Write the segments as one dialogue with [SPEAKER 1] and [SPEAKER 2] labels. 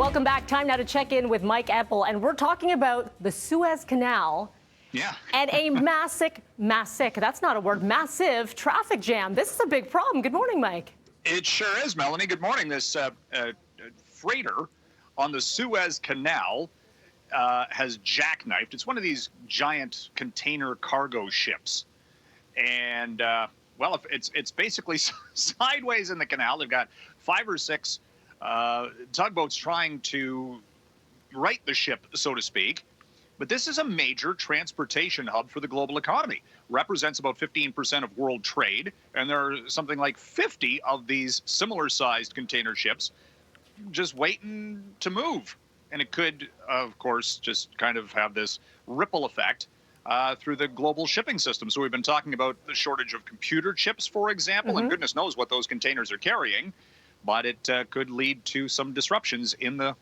[SPEAKER 1] Welcome back. Time now to check in with Mike Epple, and we're talking about the Suez Canal.
[SPEAKER 2] Yeah.
[SPEAKER 1] And a that's not a word, massive traffic jam. This is a big problem. Good morning, Mike.
[SPEAKER 2] It sure is, Melanie. Good morning. This freighter on the Suez Canal has jackknifed. It's one of these giant container cargo ships. And, well, it's basically sideways in the canal. They've got 5 or 6 tugboats trying to right the ship, so to speak. But this is a major transportation hub for the global economy. Represents about 15% of world trade, and there are something like 50 of these similar-sized container ships just waiting to move. And it could, of course, just kind of have this ripple effect through the global shipping system. So we've been talking about the shortage of computer chips, for example, and goodness knows what those containers are carrying. But it could lead to some disruptions in the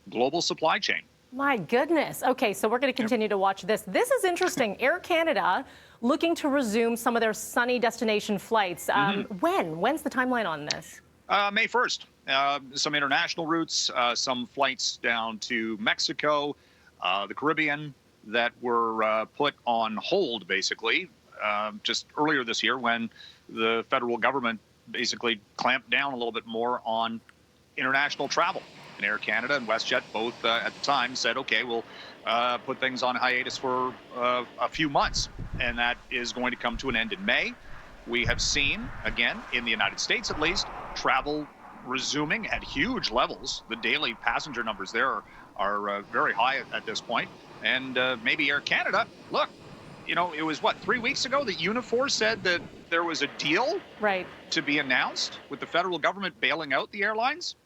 [SPEAKER 2] global supply chain.
[SPEAKER 1] My goodness. Okay, so we're going to continue to watch this. This is interesting. Air Canada looking to resume some of their sunny destination flights. When's the timeline on this?
[SPEAKER 2] May 1st. Some international routes, some flights down to Mexico, the Caribbean that were put on hold, basically, just earlier this year when the federal government basically clamped down a little bit more on international travel. And Air Canada and WestJet both at the time said, okay, we'll put things on hiatus for a few months. And that is going to come to an end in May. We have seen, again, in the United States at least, travel resuming at huge levels. The daily passenger numbers there are very high at this point. And maybe Air Canada, look, you know, it was, what, 3 weeks ago that Unifor said that there was a deal to be announced with the federal government bailing out the airlines?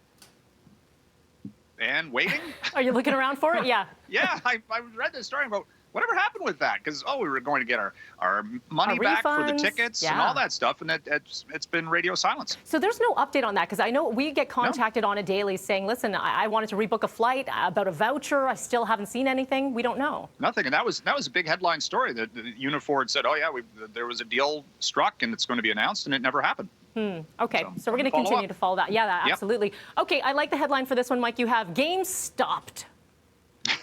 [SPEAKER 2] And waiting.
[SPEAKER 1] Are you looking around for it? Yeah.
[SPEAKER 2] Yeah, I read this story about whatever happened with that, because, we were going to get our money back for the tickets and all that stuff, and it's been radio silence.
[SPEAKER 1] So there's no update on that, because I know we get contacted on a daily saying, listen, I wanted to rebook a flight about a voucher. I still haven't seen anything. We don't know.
[SPEAKER 2] Nothing, and that was a big headline story that Unifor had said, oh yeah, there was a deal struck and it's going to be announced, and it never happened.
[SPEAKER 1] Okay, so we're going to continue to follow that. Yeah, absolutely. Okay, I like the headline for this one, Mike. You have GameStopped.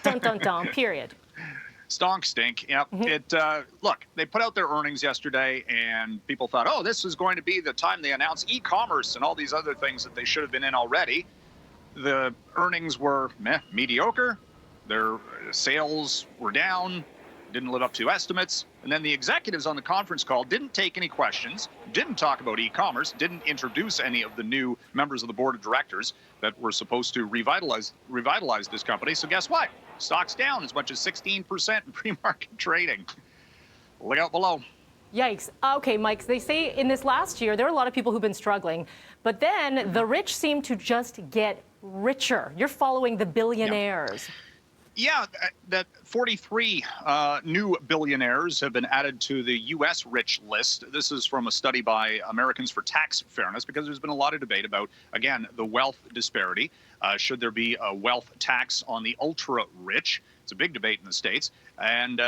[SPEAKER 1] Dun, dun, dun, period.
[SPEAKER 2] Stonk stink. Yep. Look, they put out their earnings yesterday, and people thought, oh, this is going to be the time they announce e-commerce and all these other things that they should have been in already. The earnings were mediocre. Their sales were down, didn't live up to estimates. And then the executives on the conference call didn't take any questions, didn't talk about e-commerce, didn't introduce any of the new members of the board of directors that were supposed to revitalize this company. So guess what? Stock's down as much as 16% in pre-market trading. Look out below.
[SPEAKER 1] Yikes. Okay, Mike, they say in this last year, there are a lot of people who've been struggling, but then the rich seem to just get richer. You're following the billionaires.
[SPEAKER 2] Yeah, that 43 new billionaires have been added to the U.S. rich list. This is from a study by Americans for Tax Fairness, because there's been a lot of debate about, again, the wealth disparity. Should there be a wealth tax on the ultra-rich? It's a big debate in the States. And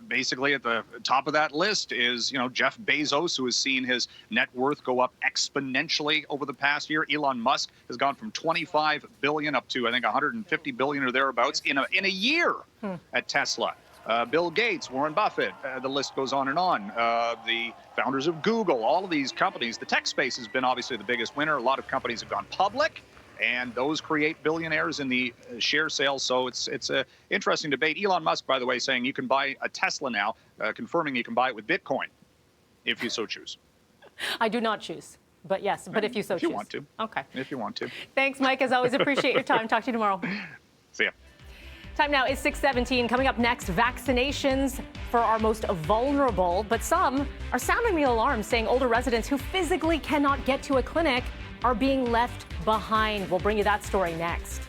[SPEAKER 2] basically at the top of that list is, Jeff Bezos, who has seen his net worth go up exponentially over the past year. Elon Musk has gone from 25 billion up to, I think, 150 billion or thereabouts in a year at Tesla. Bill Gates, Warren Buffett, the list goes on and on. The founders of Google, all of these companies. The tech space has been obviously the biggest winner. A lot of companies have gone public, and those create billionaires in the share sales. So it's an interesting debate. Elon Musk, by the way, saying you can buy a Tesla now, confirming you can buy it with Bitcoin if you so choose.
[SPEAKER 1] I do not choose, but yes, but if you so choose.
[SPEAKER 2] If you want to.
[SPEAKER 1] Okay.
[SPEAKER 2] If you want to.
[SPEAKER 1] Thanks, Mike. As always, appreciate your time. Talk to you tomorrow.
[SPEAKER 2] See ya.
[SPEAKER 1] Time now is 6:17. Coming up next, vaccinations for our most vulnerable, but some are sounding the alarm, saying older residents who physically cannot get to a clinic are being left behind. We'll bring you that story next.